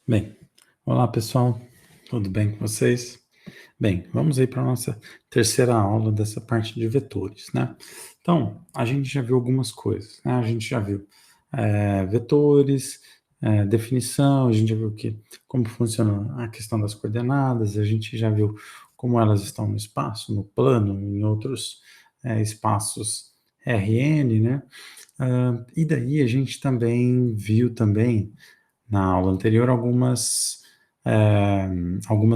Bem, olá pessoal, tudo bem com vocês? Bem, vamos aí para a nossa terceira aula dessa parte de vetores, né? Então, a gente já viu algumas coisas, né? A gente já viu vetores, definição, a gente já viu como funciona a questão das coordenadas, a gente já viu como elas estão no espaço, no plano, em outros espaços Rn, né? E daí a gente também viu também na aula anterior algumas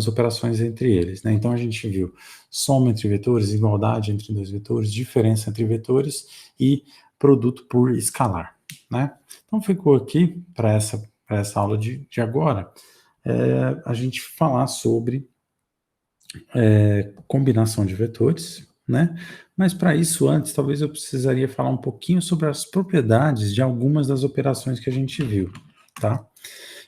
operações entre eles, né? Então a gente viu soma entre vetores, igualdade entre dois vetores, diferença entre vetores e produto por escalar, né? Então ficou aqui para essa aula de agora a gente falar sobre combinação de vetores, né? Mas para isso, antes, talvez eu precisaria falar um pouquinho sobre as propriedades de algumas das operações que a gente viu, tá?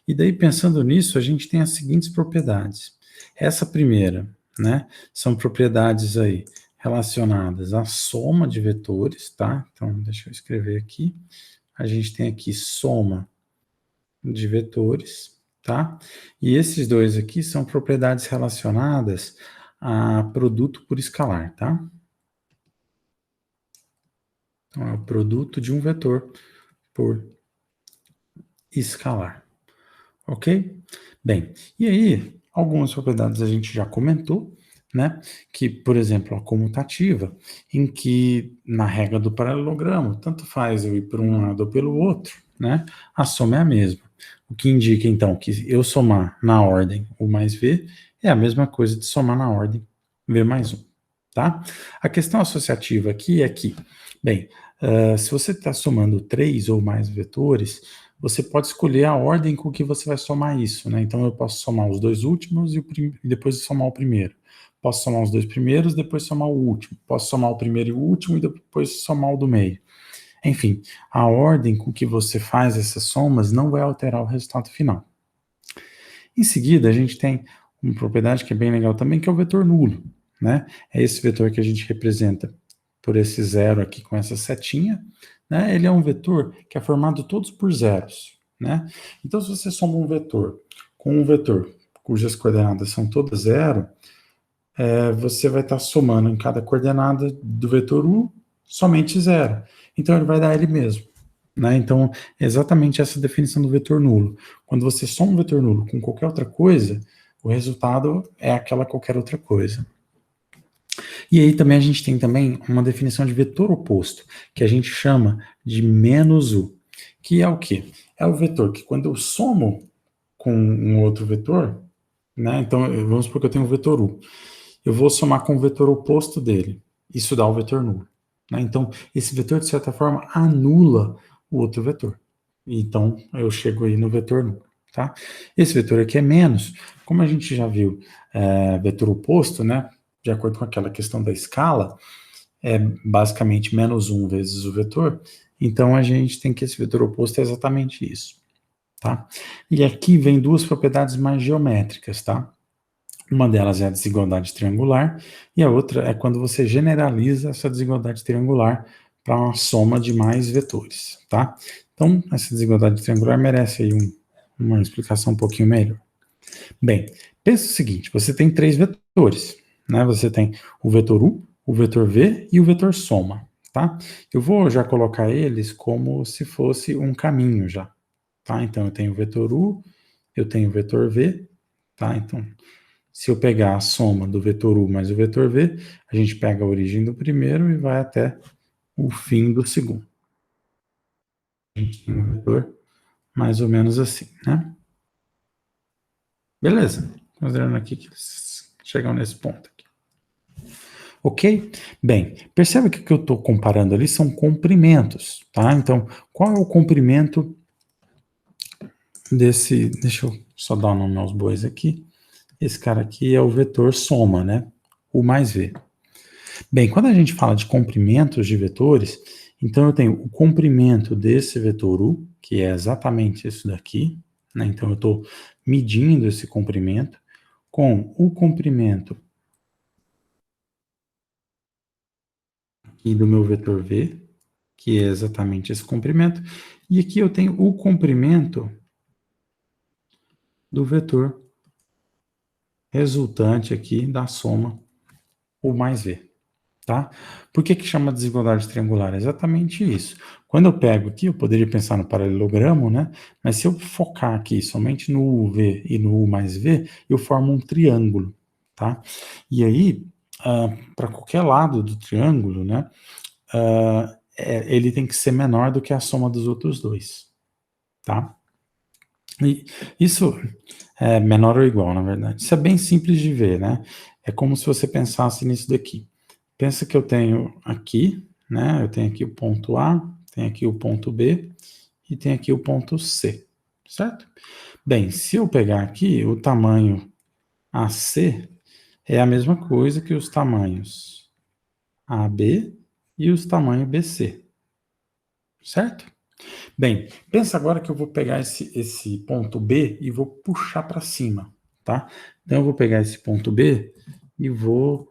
E daí, pensando nisso, a gente tem as seguintes propriedades. Essa primeira, né, são propriedades aí relacionadas à soma de vetores, tá? Então, deixa eu escrever aqui. A gente tem aqui soma de vetores, tá? E esses dois aqui são propriedades relacionadas a produto por escalar, tá? Então, é o produto de um vetor por escalar, ok? Bem, e aí, algumas propriedades a gente já comentou, né? Que, por exemplo, a comutativa, em que na regra do paralelogramo, tanto faz eu ir por um lado ou pelo outro, né? A soma é a mesma. O que indica, então, que eu somar na ordem o mais V é a mesma coisa de somar na ordem V mais 1, tá? A questão associativa aqui é que, bem, se você está somando 3 ou mais vetores, você pode escolher a ordem com que você vai somar isso, né? Então eu posso somar os dois últimos e depois somar o primeiro. Posso somar os dois primeiros, depois somar o último. Posso somar o primeiro e o último e depois somar o do meio. Enfim, a ordem com que você faz essas somas não vai alterar o resultado final. Em seguida, a gente tem uma propriedade que é bem legal também, que é o vetor nulo, né? É esse vetor que a gente representa por esse zero aqui com essa setinha, né? Ele é um vetor que é formado todos por zeros, né? Então, se você soma um vetor com um vetor cujas coordenadas são todas zero, você vai estar somando em cada coordenada do vetor U somente zero. Então, ele vai dar ele mesmo. Né? Então, é exatamente essa definição do vetor nulo. Quando você soma um vetor nulo com qualquer outra coisa, o resultado é aquela qualquer outra coisa. E aí também a gente tem também uma definição de vetor oposto, que a gente chama de menos U, que é o quê? É o vetor que quando eu somo com um outro vetor, né? Então, vamos supor que eu tenho um vetor U. Eu vou somar com o vetor oposto dele. Isso dá o vetor nulo. Né? Então, esse vetor, de certa forma, anula o outro vetor. Então, eu chego aí no vetor nulo. Tá? Esse vetor aqui é menos. Como a gente já viu, vetor oposto, né? De acordo com aquela questão da escala, é basicamente menos 1 vezes o vetor. Então, a gente tem que esse vetor oposto é exatamente isso. Tá? E aqui vem duas propriedades mais geométricas, tá? Uma delas é a desigualdade triangular, e a outra é quando você generaliza essa desigualdade triangular para uma soma de mais vetores, tá? Então, essa desigualdade triangular merece aí uma explicação um pouquinho melhor. Bem, pensa o seguinte, você tem três vetores, né? Você tem o vetor U, o vetor V e o vetor soma, tá? Eu vou já colocar eles como se fosse um caminho já, tá? Então, eu tenho o vetor U, eu tenho o vetor V, tá? Então, se eu pegar a soma do vetor U mais o vetor V, a gente pega a origem do primeiro e vai até o fim do segundo. A gente tem um vetor mais ou menos assim, né? Beleza. Considerando aqui que eles chegam nesse ponto aqui. Ok? Bem, percebe que o que eu estou comparando ali são comprimentos, tá? Então, qual é o comprimento desse... Deixa eu só dar o nome aos bois aqui. Esse cara aqui é o vetor soma, né? U mais V. Bem, quando a gente fala de comprimentos de vetores, então eu tenho o comprimento desse vetor U, que é exatamente isso daqui, né? Então eu estou medindo esse comprimento com o comprimento aqui do meu vetor V, que é exatamente esse comprimento, e aqui eu tenho o comprimento do vetor resultante aqui da soma U mais V, tá? Por que que chama desigualdade triangular? É exatamente isso. Quando eu pego aqui, eu poderia pensar no paralelogramo, né? Mas se eu focar aqui somente no UV e no U mais V, eu formo um triângulo, tá? E aí, para qualquer lado do triângulo, né? Ele tem que ser menor do que a soma dos outros dois, tá? E isso é menor ou igual, na verdade. Isso é bem simples de ver, né? É como se você pensasse nisso daqui. Pensa que eu tenho aqui, né? Eu tenho aqui o ponto A, tenho aqui o ponto B e tenho aqui o ponto C, certo? Bem, se eu pegar aqui o tamanho AC é a mesma coisa que os tamanhos AB e os tamanhos BC, certo? Bem, pensa agora que eu vou pegar esse ponto B e vou puxar para cima, tá? Então eu vou pegar esse ponto B e vou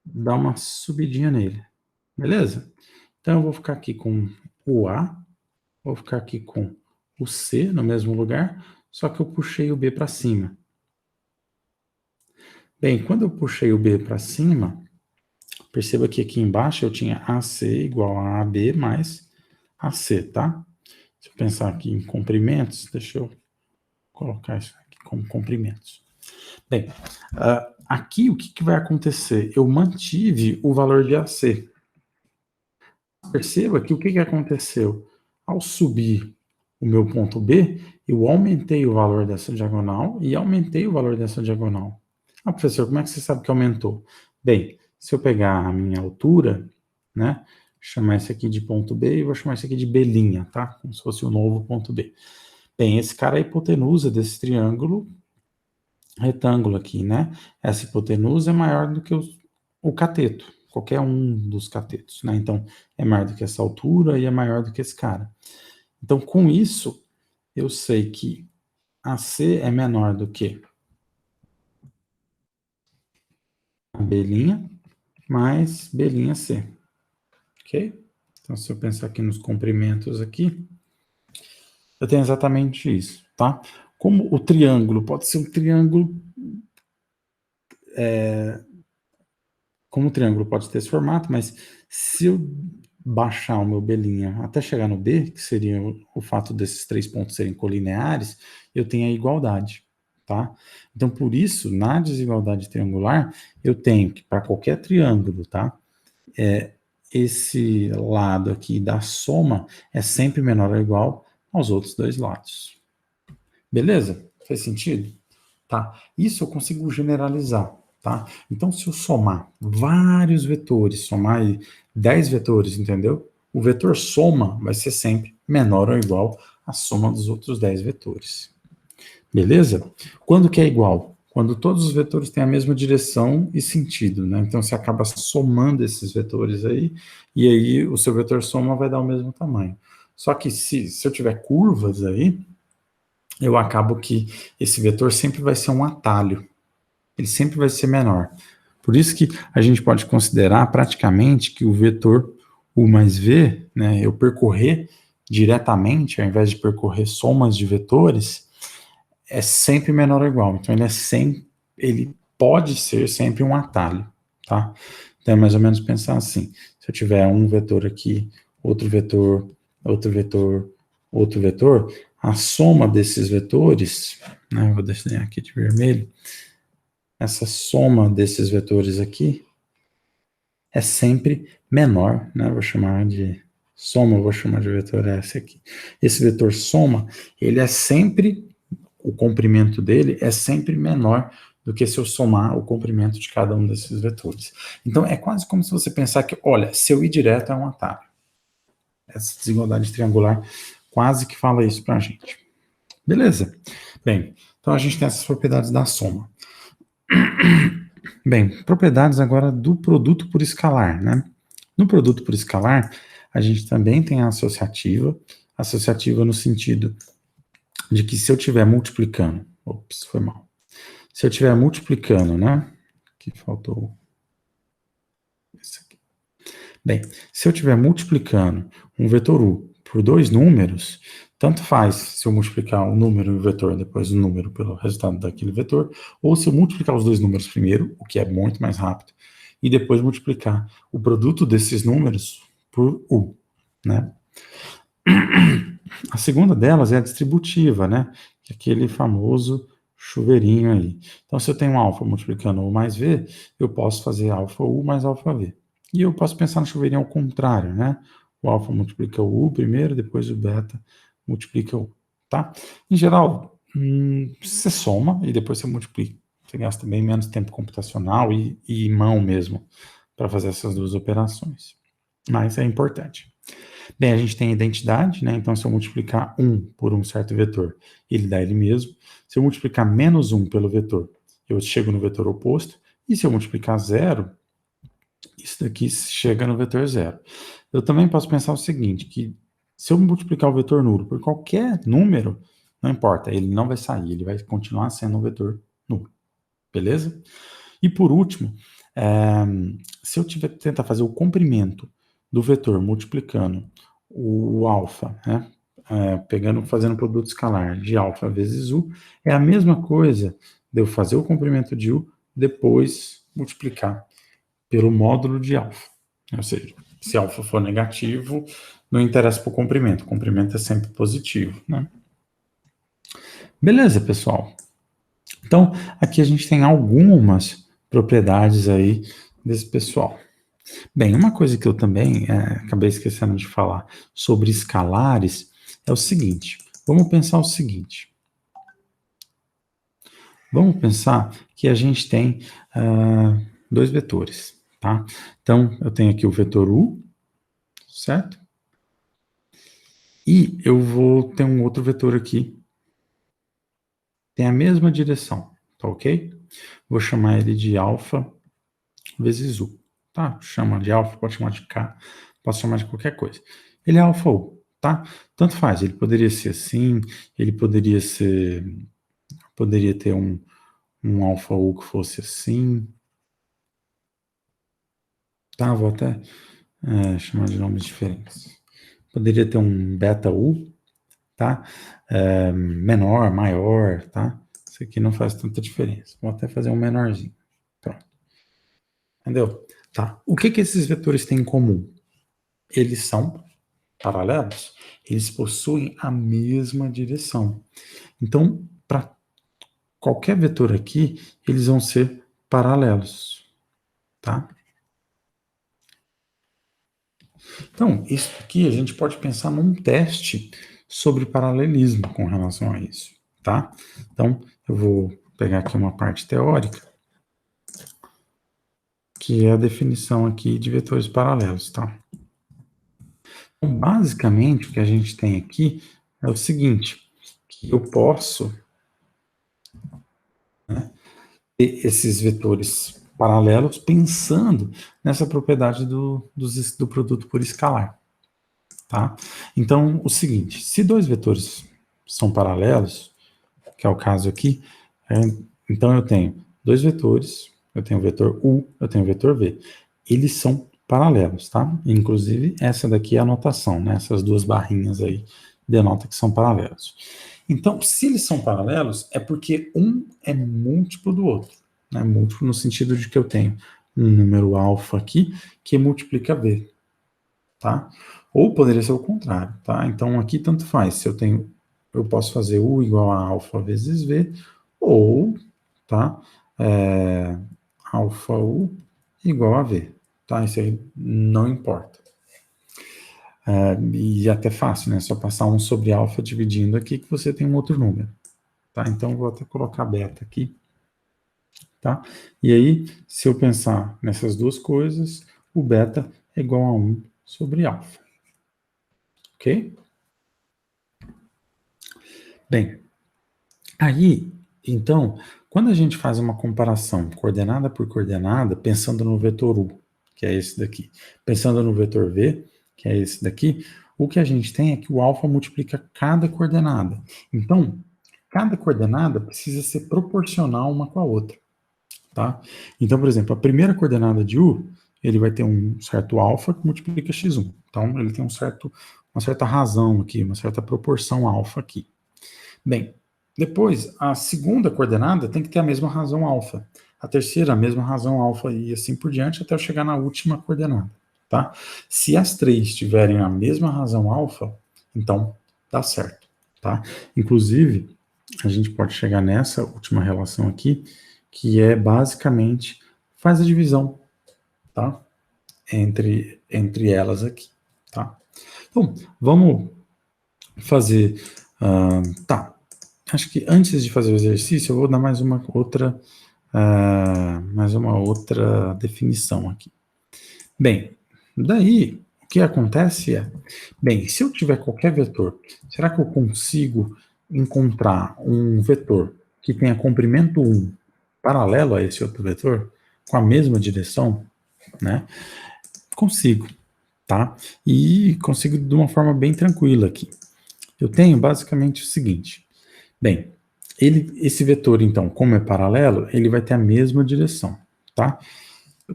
dar uma subidinha nele, beleza? Então eu vou ficar aqui com o A, vou ficar aqui com o C no mesmo lugar, só que eu puxei o B para cima. Bem, quando eu puxei o B para cima, perceba que aqui embaixo eu tinha AC igual a AB mais AC, tá? Se eu pensar aqui em comprimentos, deixa eu colocar isso aqui como comprimentos. Bem, aqui o que vai acontecer? Eu mantive o valor de AC. Perceba que o que aconteceu? Ao subir o meu ponto B, eu aumentei o valor dessa diagonal e aumentei o valor dessa diagonal. Ah, professor, como é que você sabe que aumentou? Bem, se eu pegar a minha altura, né, chamar esse aqui de ponto B e vou chamar esse aqui de B', tá? Como se fosse o novo ponto B. Bem, esse cara é a hipotenusa desse triângulo retângulo aqui, né? Essa hipotenusa é maior do que o cateto, qualquer um dos catetos, né? Então, é maior do que essa altura e é maior do que esse cara. Então, com isso, eu sei que AC é menor do que a B' mais B'C, ok? Então, se eu pensar aqui nos comprimentos aqui, eu tenho exatamente isso, tá? Como o triângulo pode ser um triângulo como o triângulo pode ter esse formato, mas se eu baixar o meu B' até chegar no B, que seria o fato desses três pontos serem colineares, eu tenho a igualdade, tá? Então, por isso, na desigualdade triangular, eu tenho que, para qualquer triângulo, tá? Esse lado aqui da soma é sempre menor ou igual aos outros dois lados. Beleza? Fez sentido? Tá? Isso eu consigo generalizar, tá? Então, se eu somar vários vetores, somar aí 10 vetores, entendeu? O vetor soma vai ser sempre menor ou igual à soma dos outros 10 vetores. Beleza? Quando que é igual? Quando todos os vetores têm a mesma direção e sentido, né? Então, você acaba somando esses vetores aí, e aí o seu vetor soma vai dar o mesmo tamanho. Só que se eu tiver curvas aí, eu acabo que esse vetor sempre vai ser um atalho, ele sempre vai ser menor. Por isso que a gente pode considerar praticamente que o vetor U mais V, né, eu percorrer diretamente, ao invés de percorrer somas de vetores, é sempre menor ou igual. Então ele pode ser sempre um atalho, tá? Então é mais ou menos pensar assim, se eu tiver um vetor aqui, outro vetor, outro vetor, outro vetor, a soma desses vetores, né, eu vou desenhar aqui de vermelho, essa soma desses vetores aqui é sempre menor, né? Vou chamar de soma, vou chamar de vetor S aqui. Esse vetor soma, ele é sempre, o comprimento dele é sempre menor do que se eu somar o comprimento de cada um desses vetores. Então, é quase como se você pensar que, olha, se eu ir direto é um atalho. Essa desigualdade triangular quase que fala isso pra gente. Beleza? Bem, então a gente tem essas propriedades da soma. Bem, propriedades agora do produto por escalar, né? No produto por escalar, a gente também tem a associativa no sentido de que se eu estiver multiplicando, ops, foi mal. Se eu estiver multiplicando, né? Que faltou esse aqui. Bem, se eu estiver multiplicando um vetor U por dois números, tanto faz se eu multiplicar o número e o vetor, depois o número pelo resultado daquele vetor, ou se eu multiplicar os dois números primeiro, o que é muito mais rápido, e depois multiplicar o produto desses números por U, né? A segunda delas é a distributiva, né? Que é aquele famoso chuveirinho aí. Então, se eu tenho alfa multiplicando U mais V, eu posso fazer alfa U mais alfa V. E eu posso pensar no chuveirinho ao contrário, né? O alfa multiplica o U primeiro, depois o beta multiplica o U, tá? Em geral, você soma e depois você multiplica. Você gasta bem menos tempo computacional e mão mesmo para fazer essas duas operações. Mas é importante. Bem, a gente tem a identidade, né? Então, se eu multiplicar 1 por um certo vetor, ele dá ele mesmo. Se eu multiplicar menos 1 pelo vetor, eu chego no vetor oposto. E se eu multiplicar 0, isso daqui chega no vetor 0. Eu também posso pensar o seguinte, que se eu multiplicar o vetor nulo por qualquer número, não importa, ele não vai sair, ele vai continuar sendo um vetor nulo. Beleza? E por último, se eu tentar fazer o comprimento do vetor multiplicando o alfa, né, fazendo produto escalar de alfa vezes U, é a mesma coisa de eu fazer o comprimento de U, depois multiplicar pelo módulo de alfa. Ou seja, se alfa for negativo, não interessa para o comprimento é sempre positivo, né? Beleza, pessoal? Então, aqui a gente tem algumas propriedades aí desse pessoal. Bem, uma coisa que eu também acabei esquecendo de falar sobre escalares é o seguinte. Vamos pensar o seguinte. Vamos pensar que a gente tem dois vetores, tá? Então, eu tenho aqui o vetor U, certo? E eu vou ter um outro vetor aqui, tem a mesma direção, tá ok? Vou chamar ele de alfa vezes U, tá? Chama de alfa, pode chamar de K, posso chamar de qualquer coisa. Ele é alfa U, tá? Tanto faz, ele poderia ser assim, ele poderia ter um alfa U que fosse assim, tá? Vou até chamar de nomes diferentes. Poderia ter um beta U, tá? Menor, maior, tá? Isso aqui não faz tanta diferença. Vou até fazer um menorzinho. Pronto. Entendeu? Tá. O que esses vetores têm em comum? Eles são paralelos. Eles possuem a mesma direção. Então, para qualquer vetor aqui, eles vão ser paralelos, tá? Então, isso aqui a gente pode pensar num teste sobre paralelismo com relação a isso, tá? Então, eu vou pegar aqui uma parte teórica, que é a definição aqui de vetores paralelos, tá? Então, basicamente, o que a gente tem aqui é o seguinte, que eu posso, né, ter esses vetores paralelos pensando nessa propriedade do produto por escalar, tá? Então, o seguinte, se dois vetores são paralelos, que é o caso aqui, então eu tenho dois vetores, eu tenho o vetor U, eu tenho o vetor V. Eles são paralelos, tá? Inclusive, essa daqui é a notação, né? Essas duas barrinhas aí denota que são paralelos. Então, se eles são paralelos, é porque um é múltiplo do outro, né? Múltiplo no sentido de que eu tenho um número alfa aqui que multiplica V, tá? Ou poderia ser o contrário, tá? Então, aqui tanto faz. Se eu posso fazer U igual a alfa vezes V, ou, tá? Alfa U igual a V, tá? Isso aí não importa. E até fácil, né? Só passar 1 sobre alfa dividindo aqui que você tem um outro número, tá? Então, vou até colocar beta aqui, tá? E aí, se eu pensar nessas duas coisas, o beta é igual a 1 sobre alfa, ok? Bem, aí, então, quando a gente faz uma comparação coordenada por coordenada, pensando no vetor U, que é esse daqui, pensando no vetor V, que é esse daqui, o que a gente tem é que o alfa multiplica cada coordenada. Então, cada coordenada precisa ser proporcional uma com a outra, tá? Então, por exemplo, a primeira coordenada de U, ele vai ter um certo alfa que multiplica x1. Então, ele tem um certo certa razão aqui, uma certa proporção alfa aqui. Bem, depois, a segunda coordenada tem que ter a mesma razão alfa. A terceira, a mesma razão alfa e assim por diante até eu chegar na última coordenada, tá? Se as três tiverem a mesma razão alfa, então dá certo, tá? Inclusive, a gente pode chegar nessa última relação aqui, que é basicamente faz a divisão, tá? Entre elas aqui, tá? Então, vamos fazer, tá, acho que antes de fazer o exercício, eu vou dar mais uma outra definição aqui. Bem, daí, o que acontece é, bem, se eu tiver qualquer vetor, será que eu consigo encontrar um vetor que tenha comprimento 1 paralelo a esse outro vetor, com a mesma direção, né? Consigo, tá? E consigo de uma forma bem tranquila aqui. Eu tenho basicamente o seguinte, bem, esse vetor, então, como é paralelo, ele vai ter a mesma direção, tá?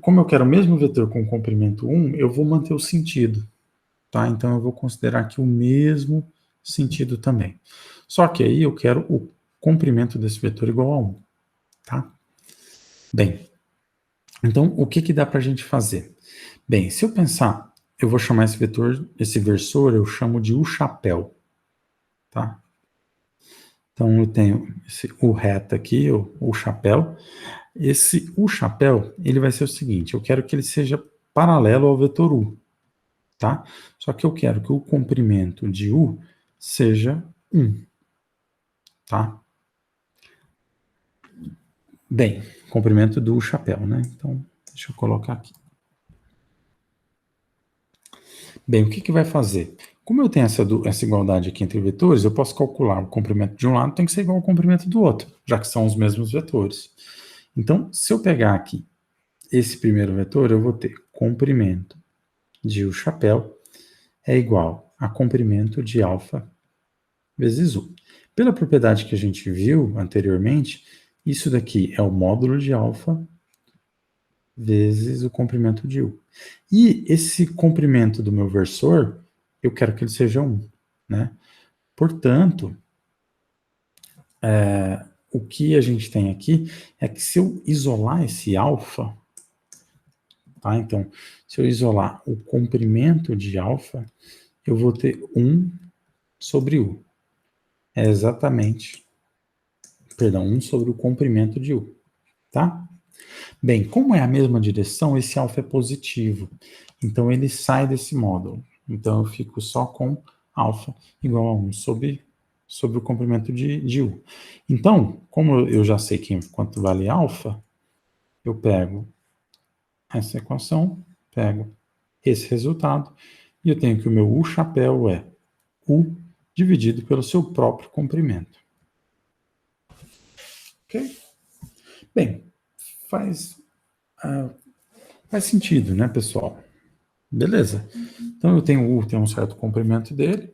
Como eu quero o mesmo vetor com comprimento 1, eu vou manter o sentido, tá? Então, eu vou considerar aqui o mesmo sentido também. Só que aí eu quero o comprimento desse vetor igual a 1, tá? Bem, então, o que dá para a gente fazer? Bem, se eu pensar, eu vou chamar esse vetor, esse versor, eu chamo de U-chapéu, tá? Então, eu tenho esse U reto aqui, o chapéu. Esse U chapéu, ele vai ser o seguinte, eu quero que ele seja paralelo ao vetor U, tá? Só que eu quero que o comprimento de U seja 1, tá? Bem, comprimento do chapéu, né? Então, deixa eu colocar aqui. Bem, o que vai fazer? Como eu tenho essa igualdade aqui entre vetores, eu posso calcular o comprimento de um lado tem que ser igual ao comprimento do outro, já que são os mesmos vetores. Então, se eu pegar aqui esse primeiro vetor, eu vou ter comprimento de U chapéu é igual a comprimento de alfa vezes U. Pela propriedade que a gente viu anteriormente, isso daqui é o módulo de alfa vezes o comprimento de U. E esse comprimento do meu versor, eu quero que ele seja 1, né? Portanto, o que a gente tem aqui é que se eu isolar esse alfa, tá? Então, se eu isolar o comprimento de alfa, eu vou ter 1 sobre U. É exatamente, perdão, 1 sobre o comprimento de U, tá? Bem, como é a mesma direção, esse alfa é positivo. Então, ele sai desse módulo. Então, eu fico só com alfa igual a 1 sobre o comprimento de U. Então, como eu já sei quanto vale alfa, eu pego essa equação, pego esse resultado, e eu tenho que o meu U chapéu é U dividido pelo seu próprio comprimento. Ok? Bem, faz sentido, né, pessoal? Beleza. Então eu tenho o U, tem um certo comprimento dele.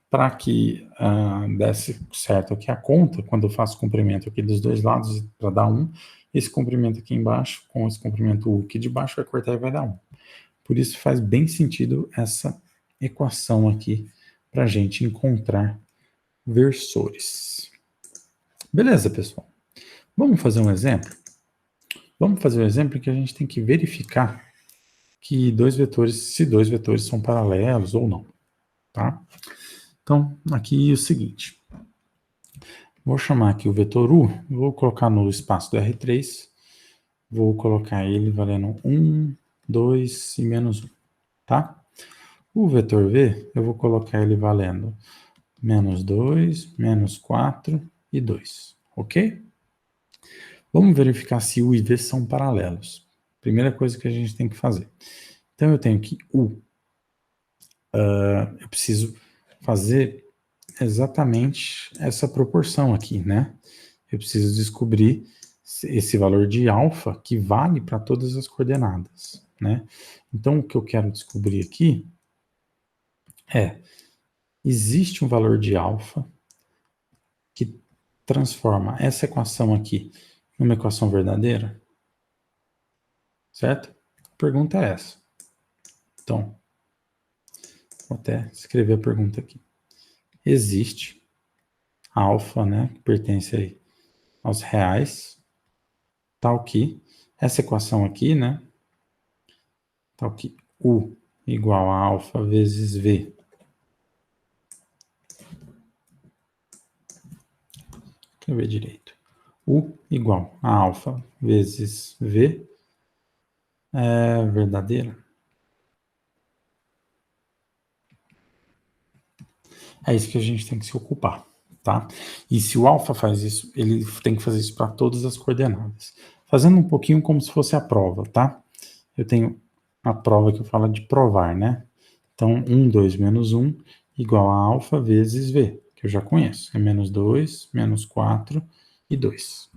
Para que desse certo aqui a conta, quando eu faço comprimento aqui dos dois lados para dar 1, esse comprimento aqui embaixo com esse comprimento U aqui de baixo vai cortar e vai dar 1. Por isso faz bem sentido essa equação aqui para a gente encontrar versores. Beleza, pessoal? Vamos fazer um exemplo? Vamos fazer um exemplo que a gente tem que verificar que se dois vetores são paralelos ou não, tá? Então, aqui é o seguinte, vou chamar aqui o vetor U, vou colocar no espaço do R3, vou colocar ele valendo 1, 2 e menos 1, tá? O vetor V, eu vou colocar ele valendo menos 2, menos 4 e 2, ok? Vamos verificar se U e V são paralelos. Primeira coisa que a gente tem que fazer. Então, eu tenho que U, eu preciso fazer exatamente essa proporção aqui, né? Eu preciso descobrir esse valor de alfa que vale para todas as coordenadas, né? Então, o que eu quero descobrir aqui é, existe um valor de alfa que transforma essa equação aqui numa equação verdadeira? Certo? A pergunta é essa. Então, Vou até escrever a pergunta aqui. Existe alfa, né, que pertence aí aos reais, tal que essa equação aqui, né, tal que U igual a alfa vezes V. Deixa eu ver direito. U igual a alfa vezes V é verdadeira. É isso que a gente tem que se ocupar, tá? E se o alfa faz isso, ele tem que fazer isso para todas as coordenadas. Fazendo um pouquinho como se fosse a prova, tá? Eu tenho a prova que eu falo de provar, né? Então, 1, 2 menos 1 igual a alfa vezes V, que eu já conheço. É menos 2, menos 4 e 2.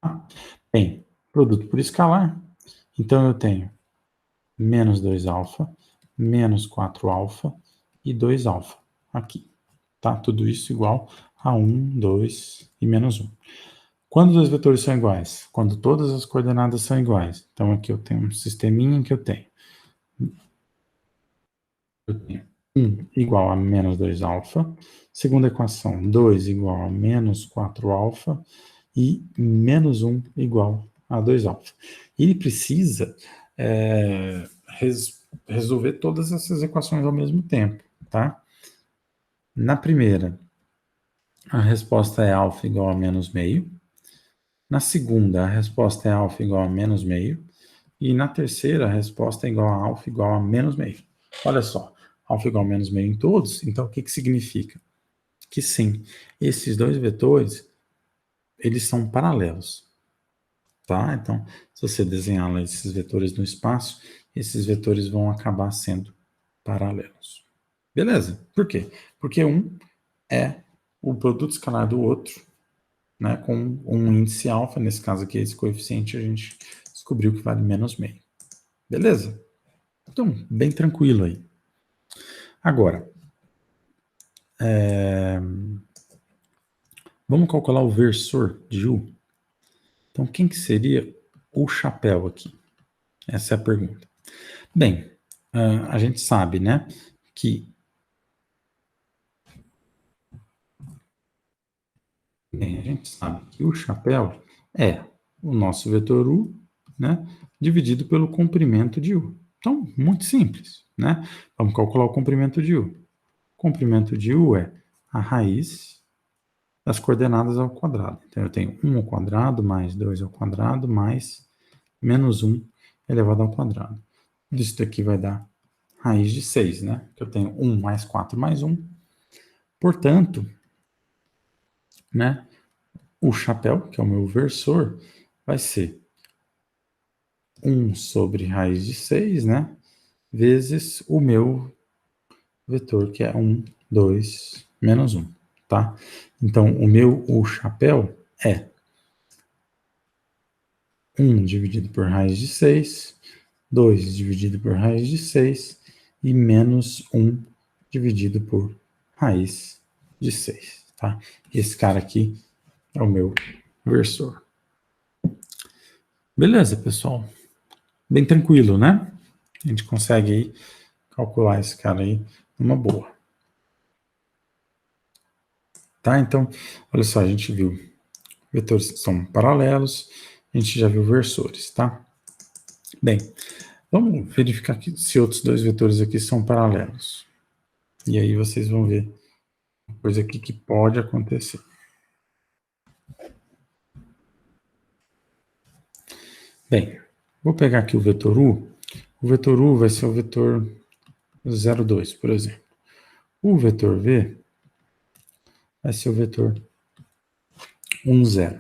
Tá? Bem, produto por escalar. Então, eu tenho menos 2 alfa, menos 4 alfa e 2 alfa aqui. Tá? Tudo isso igual a 1, 2 e menos 1. Quando dois vetores são iguais? Quando todas as coordenadas são iguais. Então, aqui eu tenho um sisteminha que eu tenho 1 igual a menos 2 alfa. Segunda equação, 2 igual a menos 4 alfa. E menos 1 igual a 2 alfa. Ele precisa resolver todas essas equações ao mesmo tempo, tá? Na primeira, a resposta é alfa igual a menos meio. Na segunda, a resposta é alfa igual a menos meio. E na terceira, a resposta é igual a alfa igual a menos meio. Olha só, alfa igual a menos meio em todos, então o que que significa? Que sim, esses dois vetores, eles são paralelos, tá? Então, se você desenhar lá esses vetores no espaço, esses vetores vão acabar sendo paralelos. Beleza? Por quê? Porque um é o produto escalar do outro, né, com um índice alfa, nesse caso aqui, esse coeficiente, a gente descobriu que vale menos meio. Beleza? Então, bem tranquilo aí. Agora, vamos calcular o versor de U. Então, quem que seria o chapéu aqui? Essa é a pergunta. Bem, a gente sabe, né, que o chapéu é o nosso vetor U, né, dividido pelo comprimento de U. Então, muito simples, né? Vamos calcular o comprimento de U. O comprimento de U é a raiz das coordenadas ao quadrado. Então, eu tenho 1 ao quadrado mais 2 ao quadrado mais menos 1 elevado ao quadrado. Isso daqui vai dar raiz de 6, né? Que eu tenho 1 mais 4 mais 1. Portanto, né, o chapéu, que é o meu versor, vai ser 1 sobre raiz de 6, né? Vezes o meu vetor, que é 1, 2, menos 1, tá? Então, o chapéu é 1 dividido por raiz de 6, 2 dividido por raiz de 6 e menos 1 dividido por raiz de 6, tá? Esse cara aqui é o meu versor. Beleza, pessoal? Bem tranquilo, né? A gente consegue aí calcular esse cara aí numa boa. Tá? Então, olha só, a gente viu vetores são paralelos, a gente já viu versores, tá? Bem, vamos verificar aqui se outros dois vetores aqui são paralelos. E aí vocês vão ver uma coisa aqui que pode acontecer. Bem, vou pegar aqui o vetor U. O vetor U vai ser o vetor 0,2, por exemplo. O vetor V vai ser o vetor 1,0,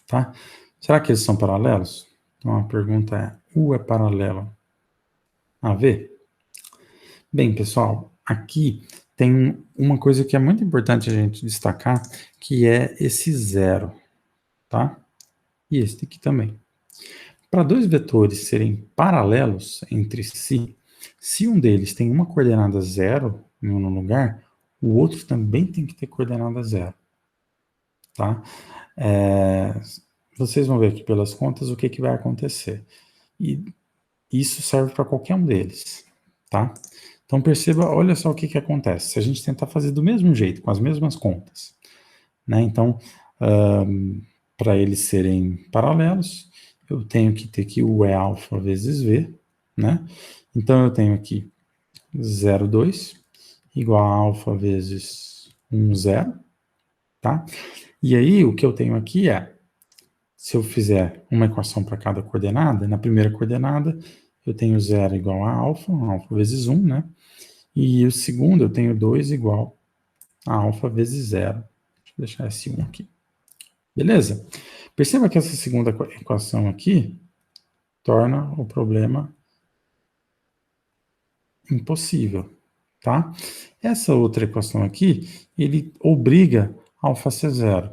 tá? Será que eles são paralelos? Então a pergunta é, U é paralelo a V? Bem, pessoal, aqui tem uma coisa que é muito importante a gente destacar, que é esse zero, tá? E esse aqui também. Para dois vetores serem paralelos entre si, se um deles tem uma coordenada zero em um lugar, o outro também tem que ter coordenada zero, tá? Vocês vão ver aqui pelas contas o que, que vai acontecer. E isso serve para qualquer um deles, tá? Então perceba, olha só o que acontece. Se a gente tentar fazer do mesmo jeito, com as mesmas contas, né? Então, para eles serem paralelos, eu tenho que ter que U é alfa vezes V, né? Então eu tenho aqui 0,2 igual a alfa vezes 1, 0, tá? E aí o que eu tenho aqui é, se eu fizer uma equação para cada coordenada, na primeira coordenada eu tenho 0 igual a alfa vezes 1, né? E o segundo eu tenho 2 igual a alfa vezes 0. Deixa eu deixar esse 1 aqui. Beleza? Perceba que essa segunda equação aqui torna o problema impossível, tá? Essa outra equação aqui, ele obriga alfa a ser 0.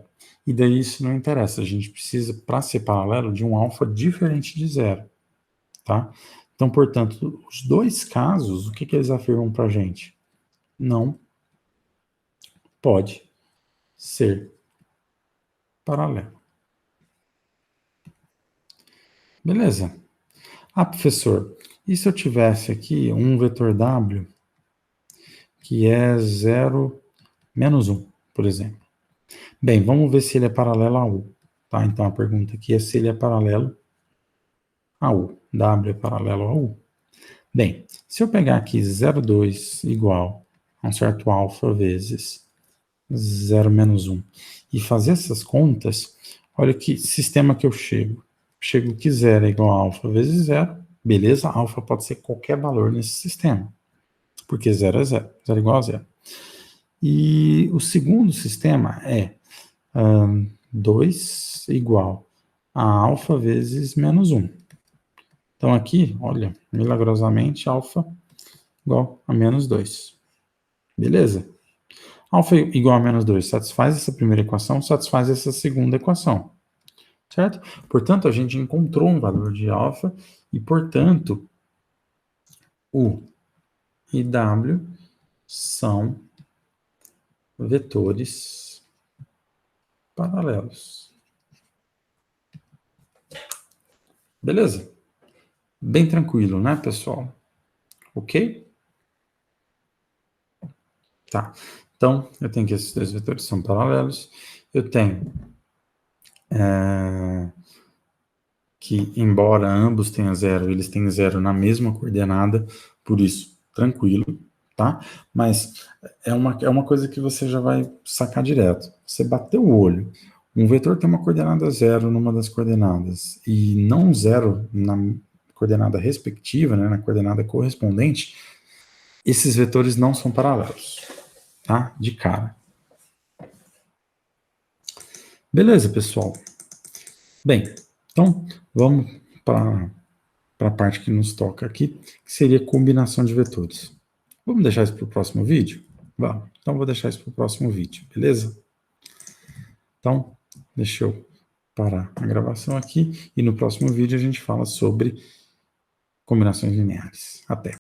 E daí isso não interessa, a gente precisa, para ser paralelo, de um alfa diferente de 0, tá? Então, portanto, os dois casos, o que eles afirmam para a gente? Não pode ser paralelo. Beleza? Ah, professor, e se eu tivesse aqui um vetor W que é 0, menos 1, por exemplo? Bem, vamos ver se ele é paralelo a U. Tá? Então a pergunta aqui é se ele é paralelo a U. W é paralelo a U. Bem, se eu pegar aqui 0,2 igual a um certo alfa vezes 0 menos 1 e fazer essas contas, olha que sistema que eu chego. Chego que 0 é igual a alfa vezes 0. Beleza? Alfa pode ser qualquer valor nesse sistema. Porque 0 é 0. 0 é igual a 0. E o segundo sistema é 2 igual a alfa vezes menos 1. Então aqui, olha, milagrosamente, alfa igual a menos 2. Beleza? Alfa igual a menos 2 satisfaz essa primeira equação, satisfaz essa segunda equação. Certo? Portanto, a gente encontrou um valor de alfa e, portanto, U e W são vetores paralelos. Beleza? Bem tranquilo, né, pessoal? Ok? Tá. Então, eu tenho que esses dois vetores são paralelos. Eu tenho que, embora ambos tenham 0, eles têm 0 na mesma coordenada, por isso, tranquilo, tá? Mas é uma coisa que você já vai sacar direto. Você bateu o olho, um vetor tem uma coordenada 0 numa das coordenadas e não 0 na coordenada respectiva, né, na coordenada correspondente, esses vetores não são paralelos, tá? De cara. Beleza, pessoal? Bem, então vamos para a parte que nos toca aqui, que seria combinação de vetores. Vamos deixar isso para o próximo vídeo? Vamos. Então vou deixar isso para o próximo vídeo, beleza? Então, deixa eu parar a gravação aqui e no próximo vídeo a gente fala sobre combinações lineares. Até!